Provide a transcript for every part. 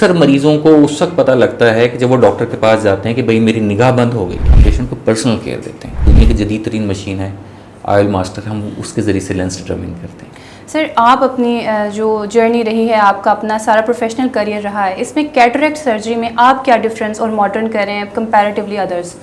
अक्सर मरीज़ों को उस वक्त पता लगता है कि जब वो डॉक्टर के पास जाते हैं कि भाई मेरी निगाह बंद हो गई। पेशेंट को पर्सनल केयर देते हैं। दुनिया की जदीद तरीन मशीन है आयल मास्टर, हम उसके ज़रिए से लेंस डिटरमिन करते हैं। सर, आप अपनी जो जर्नी रही है, आपका अपना सारा प्रोफेशनल करियर रहा है, इसमें कैटरेक्ट सर्जरी में आप क्या डिफरेंस और मॉडर्न कर रहे हैं कंपैरेटिवली अदर्स?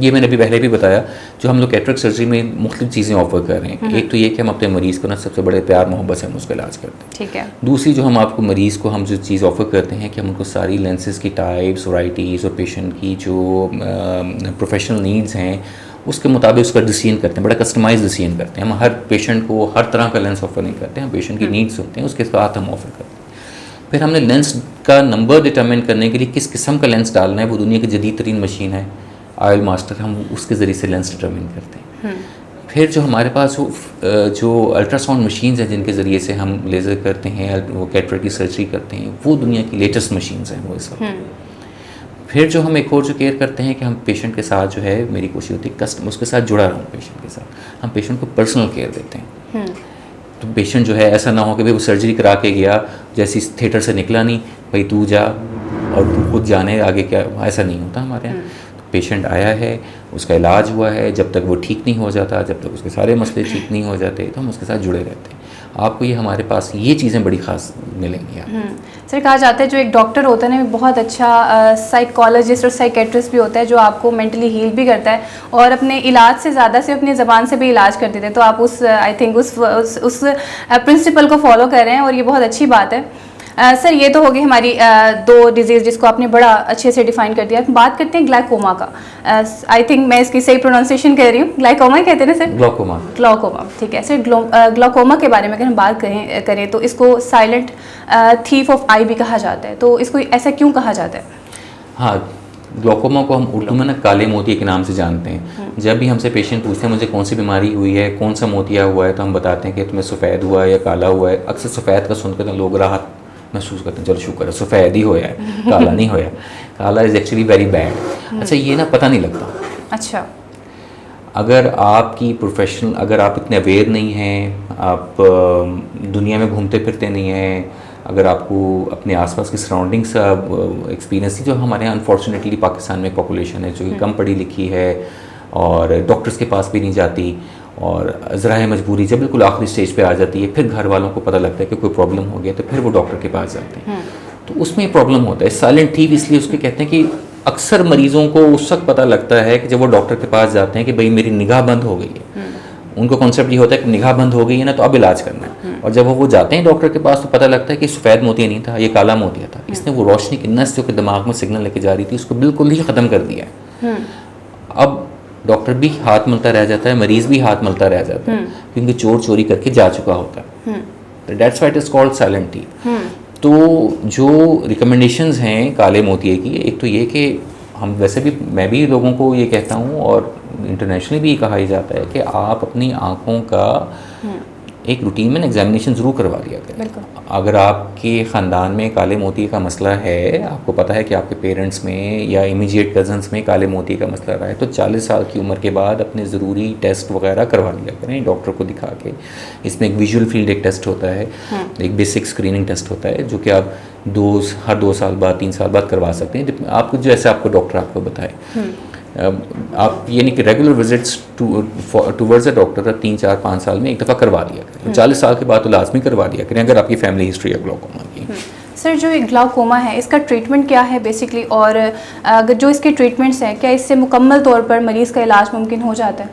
ये मैंने अभी पहले भी बताया, जो हम लोग कैटरेक्ट सर्जरी में मुख्तलिफ चीज़ें ऑफर कर रहे हैं। एक तो ये कि हम अपने मरीज़ को ना सबसे बड़े प्यार मोहब्बत से हम उसका इलाज करते हैं। ठीक है। दूसरी जो हम आपको मरीज़ को हम जो चीज़ ऑफर करते हैं कि हम उनको सारी लेंसेज की टाइप्स, वैराइटीज़ और पेशेंट की जो प्रोफेशनल नीड्स हैं उसके मुताबिक उसका डिसीजन करते हैं। बड़ा कस्टमाइज डिसीजन करते हैं। हम हर पेशेंट को हर तरह का लेंस ऑफर नहीं करते हैं। हम पेशेंट की नीड्स होते हैं, उसके साथ हम ऑफर करते हैं। फिर हमने लेंस का नंबर डिटरमिन करने के लिए किस किस्म का लेंस डालना है, वो दुनिया की जदीद तरीन मशीन है आयल मास्टर, हम उसके ज़रिए से लेंस डिटरमिन करते हैं। फिर जो हमारे पास जो अल्ट्रासाउंड मशीन्स हैं जिनके ज़रिए से हम लेज़र करते हैं, वो कैटरेक्ट की सर्जरी करते हैं, वो दुनिया की लेटेस्ट मशीन्स हैं वो इस वक्त। फिर जो हम एक और जो केयर करते हैं कि हम पेशेंट के साथ जो है, मेरी कोशिश होती है कस्टमर उसके साथ जुड़ा रहूँ पेशेंट के साथ, हम पेशेंट को पर्सनल केयर देते हैं। तो पेशेंट जो है ऐसा ना हो कि भाई वो सर्जरी करा के गया, जैसे इस थिएटर से निकला नहीं, भाई तू जा और तू खुद जाने आगे क्या, ऐसा नहीं होता हमारे यहाँ। पेशेंट आया है, उसका इलाज हुआ है, जब तक वो ठीक नहीं हो जाता, जब तक उसके सारे मसले ठीक नहीं हो जाते, तो हम उसके साथ जुड़े रहते हैं। आपको ये हमारे पास ये चीज़ें बड़ी ख़ास मिलेंगी आप। सर, कहा जाता है जो एक डॉक्टर होता है ना, बहुत अच्छा साइकोलॉजिस्ट और साइकेट्रिस्ट भी होता है, जो आपको मेंटली हील भी करता है और अपने इलाज से ज़्यादा से अपनी ज़बान से भी इलाज कर देते हैं। तो आप उस आई थिंक उस प्रिंसिपल को फॉलो कर रहे हैं और ये बहुत अच्छी बात है। सर, ये तो हो गई हमारी दो डिजीज़ जिसको आपने बड़ा अच्छे से डिफाइन कर दिया। बात करते हैं ग्लाइकोमा का। आई थिंक मैं इसकी सही प्रोनाउंसिएशन कह रही हूँ, ग्लाइकोमा ही कहते हैं ना सर? ग्लाइकोमा। ग्लाइकोमा, ठीक है सर। ग्लाइकोमा के बारे में अगर हम बात करें तो इसको साइलेंट थीफ ऑफ आई भी कहा जाता है। तो इसको ऐसा क्यों कहा जाता है? हाँ, ग्लाइकोमा को हम उर्दू में ना काले मोतिया के नाम से जानते हैं। जब भी हमसे पेशेंट पूछते हैं मुझे कौन सी बीमारी हुई है, कौन सा मोतिया हुआ है, तो हम बताते हैं कि तुम्हें सफ़ेद हुआ है या काला हुआ है। अक्सर सफ़ेद का सुनकर तो लोग राहत महसूस करते हैं, चलो शुक्र है सफ़ेद ही होया है, काला नहीं होया। काला इज़ एक्चुअली वेरी बैड। अच्छा, ये ना पता नहीं लगता। अच्छा, अगर आपकी प्रोफेशनल, अगर आप इतने अवेयर नहीं हैं, आप दुनिया में घूमते फिरते नहीं हैं, अगर आपको अपने आसपास की सराउंडिंग्स एक्सपीरियंस थी, जो हमारे यहाँ अनफॉर्चुनेटली पाकिस्तान में पॉपुलेशन है जो कि कम पढ़ी लिखी है और डॉक्टर्स के पास भी नहीं जाती, और ज़राए मजबूरी जब बिल्कुल आखिरी स्टेज पे आ जाती है, फिर घर वालों को पता लगता है कि कोई प्रॉब्लम हो गया, तो फिर वो डॉक्टर के पास जाते हैं। तो उसमें प्रॉब्लम होता है। साइलेंट थीफ इसलिए उसके कहते हैं कि अक्सर मरीज़ों को उस वक्त पता लगता है कि जब वो डॉक्टर के पास जाते हैं कि भाई मेरी निगाह बंद हो गई है। उनको कॉन्सेप्ट ये होता है कि निगाह बंद हो गई है ना, तो अब इलाज करना है। और जब वो जाते हैं डॉक्टर के पास तो पता लगता है कि सफ़ेद मोतिया नहीं था, ये काला मोतिया था। इसने वो रोशनी की नस जो कि दिमाग में सिग्नल लेके जा रही थी, उसको बिल्कुल ही ख़त्म कर दिया है। अब डॉक्टर भी हाथ मलता रह जाता है, मरीज़ भी हाथ मलता रह जाता है, क्योंकि चोर चोरी करके जा चुका होता है। That's why it is called silent thief. तो जो रिकमेंडेशंस हैं काले मोतिये की, एक तो ये कि हम वैसे भी, मैं भी लोगों को ये कहता हूँ और इंटरनेशनली भी कहा ही जाता है कि आप अपनी आँखों का एक रूटीन में एग्जामिनेशन ज़रूर करवा लिया करें। अगर आपके ख़ानदान में काले मोतिये का मसला है, आपको पता है कि आपके पेरेंट्स में या इमीडिएट कज़न्स में काले मोतिये का मसला रहा है, तो 40 साल की उम्र के बाद अपने ज़रूरी टेस्ट वगैरह करवा लिया करें डॉक्टर को दिखा के। इसमें एक विजुअल फील्ड एक टेस्ट होता है, एक बेसिक स्क्रीनिंग टेस्ट होता है, जो कि आप हर 2 साल बाद 3 साल बाद करवा सकते हैं, आपको जैसे आपको डॉक्टर आपको बताए। आप यानी कि regular visits towards a doctor 3, 4, 5 साल में एक दफ़ा करवा दिया करें। 40 साल के बाद तो लाजमी करवा दिया करें अगर आपकी फैमिली हिस्ट्री है ग्लाइकोमा की। सर, जो ये ग्लाइकोमा है इसका ट्रीटमेंट क्या है बेसिकली, और अगर जो इसके ट्रीटमेंट्स हैं, क्या इससे मुकम्मल तौर पर मरीज़ का इलाज मुमकिन हो जाता है?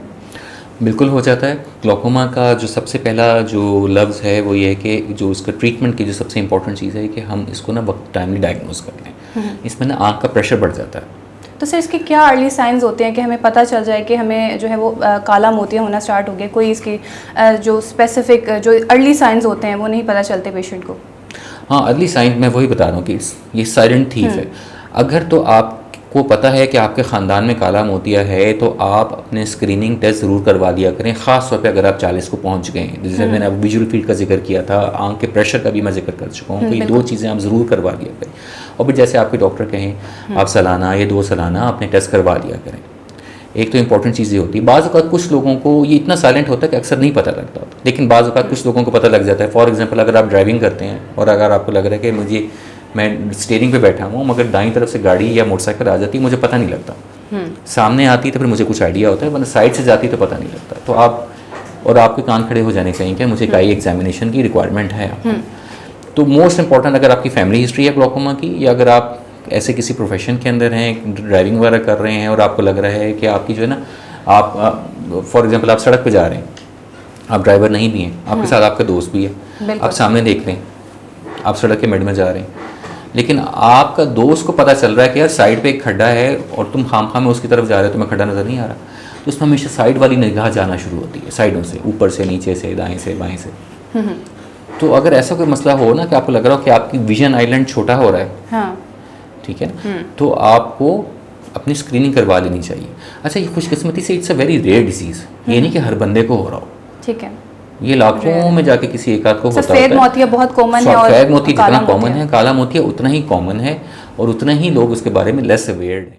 बिल्कुल हो जाता है। ग्लाइकोमा का जो सबसे पहला जो लफ्ज़ है वो ये है कि जो इसका ट्रीटमेंट की जो सबसे इंपॉर्टेंट चीज़ है कि हम इसको ना वक्त टाइमली डायग्नोज कर लें। इसमें ना आँख का प्रेशर बढ़ जाता है। तो सर, इसके क्या अर्ली साइंस होते हैं कि हमें पता चल जाए कि हमें जो है वो काला मोतिया होना स्टार्ट हो गया? कोई इसकी जो स्पेसिफिक जो अर्ली साइंस होते हैं वो नहीं पता चलते पेशेंट को? हाँ, अर्ली साइन मैं वही बता रहा हूँ कि ये साइलेंट थीफ है। अगर तो आपको पता है कि आपके ख़ानदान में काला मोतिया है, तो आप अपने स्क्रीनिंग टेस्ट ज़रूर करवा दिया करें, ख़ास तौर पे अगर आप 40 को पहुँच गए हैं। जैसे मैंने अब विजुअल फील्ड का जिक्र किया था, आँख के प्रेशर का भी मैं जिक्र कर चुका हूँ। तो ये 2 चीज़ें आप ज़रूर करवा दिया करें। और फिर जैसे आपके डॉक्टर कहें, आप सालाना या 2 सालाना अपने टेस्ट करवा दिया करें। एक तो इंपॉर्टेंट चीज़ ये होती है, बाज़ औक़ात कुछ लोगों को ये इतना साइलेंट होता है कि अक्सर नहीं पता लगता होता, लेकिन बाज़ औक़ात कुछ लोगों को पता लग जाता है। फॉर एग्जांपल, अगर आप ड्राइविंग करते हैं और अगर आपको लग रहा है कि मुझे मैं स्टीयरिंग पे बैठा हूँ मगर दाईं तरफ से गाड़ी या मोटरसाइकिल आ जाती है मुझे पता नहीं लगता, सामने आती तो फिर मुझे कुछ आइडिया होता है, वरना साइड से जाती तो पता नहीं लगता। तो आप और आपके कान खड़े हो जाने चाहिए कि मुझे एक आई एग्जामिनेशन की रिक्वायरमेंट है आपको। तो मोस्ट इंपॉर्टेंट, अगर आपकी फैमिली हिस्ट्री है ग्लॉकोमा की, या अगर आप ऐसे किसी प्रोफेशन के अंदर हैं, ड्राइविंग वगैरह कर रहे हैं और आपको लग रहा है कि आपकी जो है ना, आप फॉर एग्जांपल आप सड़क पे जा रहे हैं, आप ड्राइवर नहीं भी हैं, आपके साथ आपका दोस्त भी है, आप सामने देख रहे हैं, आप सड़क के मिड में जा रहे हैं, लेकिन आपका दोस्त को पता चल रहा है कि यार साइड पे एक खड्डा है और तुम खाम में उसकी तरफ जा रहे हो, तुम्हें खड्डा नज़र नहीं आ रहा, तो उसमें हमेशा साइड वाली निगाह जाना शुरू होती है, साइडों से, ऊपर से, नीचे से, दाएं से, बाएं से। तो अगर ऐसा कोई मसला हो ना कि आपको लग रहा हो कि आपकी विजन आइलैंड छोटा हो रहा है, हाँ, ठीक है, तो आपको अपनी स्क्रीनिंग करवा लेनी चाहिए। अच्छा, ये खुशकिस्मती से it's a very rare disease, ये नहीं कि हर बंदे को हो रहा हो, ठीक है, ये लाखों में जाके किसी एक आध को होता है। सफ़ेद मोतिया बहुत कॉमन है, और सफ़ेद मोती जितना कॉमन है, काला मोतिया उतना ही कॉमन है, और उतना ही लोग उसके बारे में लेस अवेयर्ड हैं।